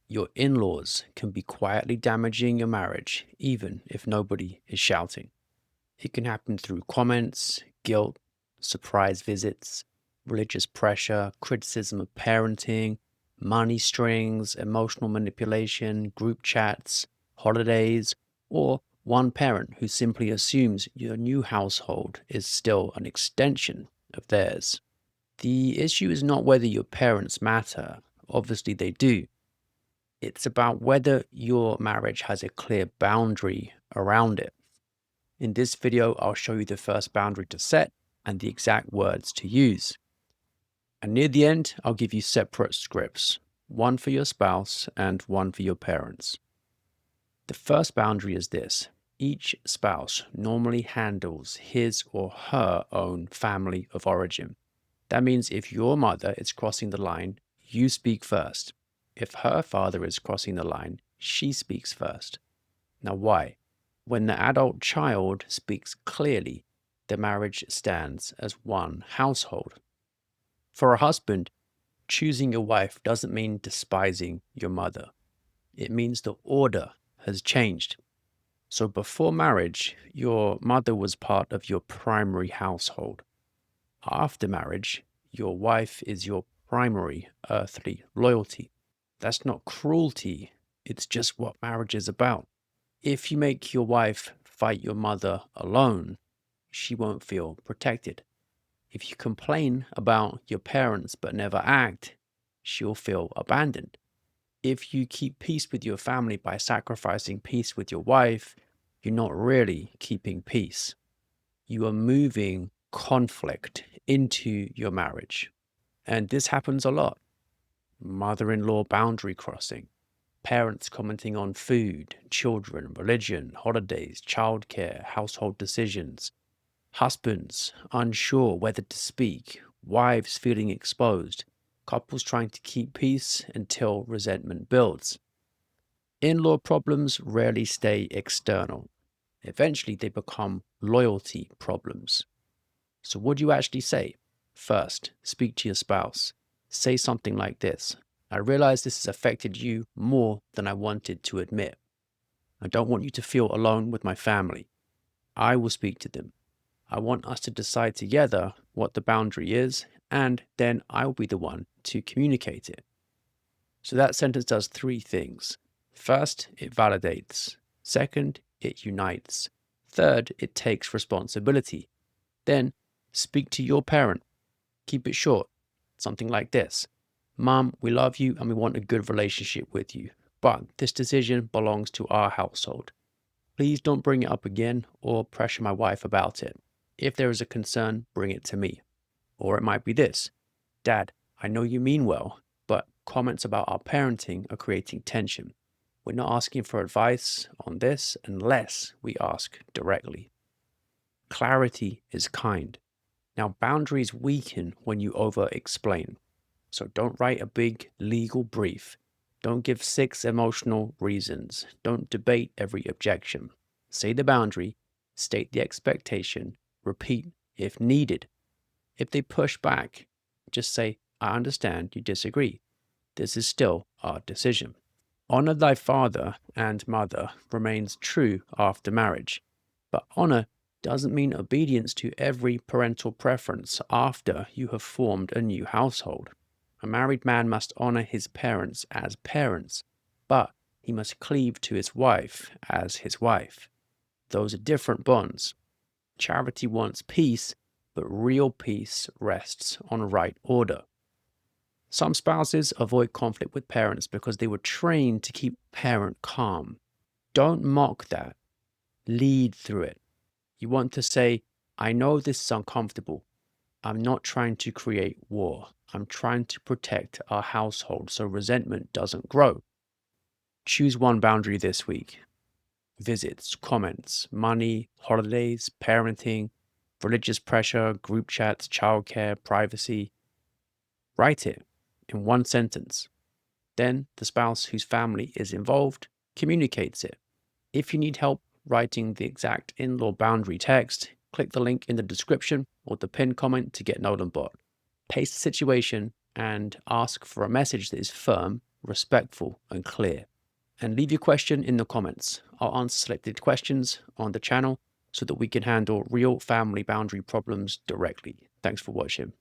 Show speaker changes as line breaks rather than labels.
Your in-laws can be quietly damaging your marriage, even if nobody is shouting. It can happen through comments, guilt, surprise visits, religious pressure, criticism of parenting, money strings, emotional manipulation, group chats, holidays, or one parent who simply assumes your new household is still an extension of theirs. The issue is not whether your parents matter. Obviously, they do. It's about whether your marriage has a clear boundary around it. In this video, I'll show you the first boundary to set and the exact words to use. And near the end, I'll give you separate scripts, one for your spouse and one for your parents. The first boundary is this: each spouse normally handles his or her own family of origin. That means if your mother is crossing the line, you speak first. If her father is crossing the line, she speaks first. Now, why? When the adult child speaks clearly, the marriage stands as one household. For a husband, choosing your wife doesn't mean despising your mother. It means the order has changed. So before marriage, your mother was part of your primary household. After marriage, your wife is your primary earthly loyalty. That's not cruelty, it's just what marriage is about. If you make your wife fight your mother alone, she won't feel protected. If you complain about your parents but never act, she'll feel abandoned. If you keep peace with your family by sacrificing peace with your wife, you're not really keeping peace. You are moving conflict into your marriage. And this happens a lot. Mother-in-law boundary crossing, parents commenting on food, children, religion, holidays, childcare, household decisions, husbands unsure whether to speak, wives feeling exposed, couples trying to keep peace until resentment builds. In-law problems rarely stay external. Eventually, they become loyalty problems. So what do you actually say? First, speak to your spouse. Say something like this: I realize this has affected you more than I wanted to admit. I don't want you to feel alone with my family. I will speak to them. I want us to decide together what the boundary is, and then I'll be the one to communicate it. So that sentence does three things. First, it validates. Second, it unites. Third, it takes responsibility. Then, speak to your parent. Keep it short. Something like this: Mom, we love you and we want a good relationship with you, but this decision belongs to our household. Please don't bring it up again or pressure my wife about it. If there is a concern, bring it to me. Or it might be this: Dad, I know you mean well, but comments about our parenting are creating tension. We're not asking for advice on this unless we ask directly. Clarity is kind. Now, boundaries weaken when you over-explain. So don't write a big legal brief. Don't give 6 emotional reasons. Don't debate every objection. Say the boundary, state the expectation, repeat if needed. If they push back, just say, I understand you disagree. This is still our decision. Honor thy father and mother remains true after marriage, but honor doesn't mean obedience to every parental preference after you have formed a new household. A married man must honor his parents as parents, but he must cleave to his wife as his wife. Those are different bonds. Charity wants peace, but real peace rests on right order. Some spouses avoid conflict with parents because they were trained to keep parent calm. Don't mock that. Lead through it. You want to say, I know this is uncomfortable. I'm not trying to create war. I'm trying to protect our household so resentment doesn't grow. Choose one boundary this week. Visits, comments, money, holidays, parenting, religious pressure, group chats, childcare, privacy. Write it in one sentence. Then the spouse whose family is involved communicates it. If you need help writing the exact in-law boundary text, click the link in the description or the pinned comment to get KnowlandBot. Paste the situation and ask for a message that is firm, respectful, and clear. And leave your question in the comments. I'll answer selected questions on the channel so that we can handle real family boundary problems directly. Thanks for watching.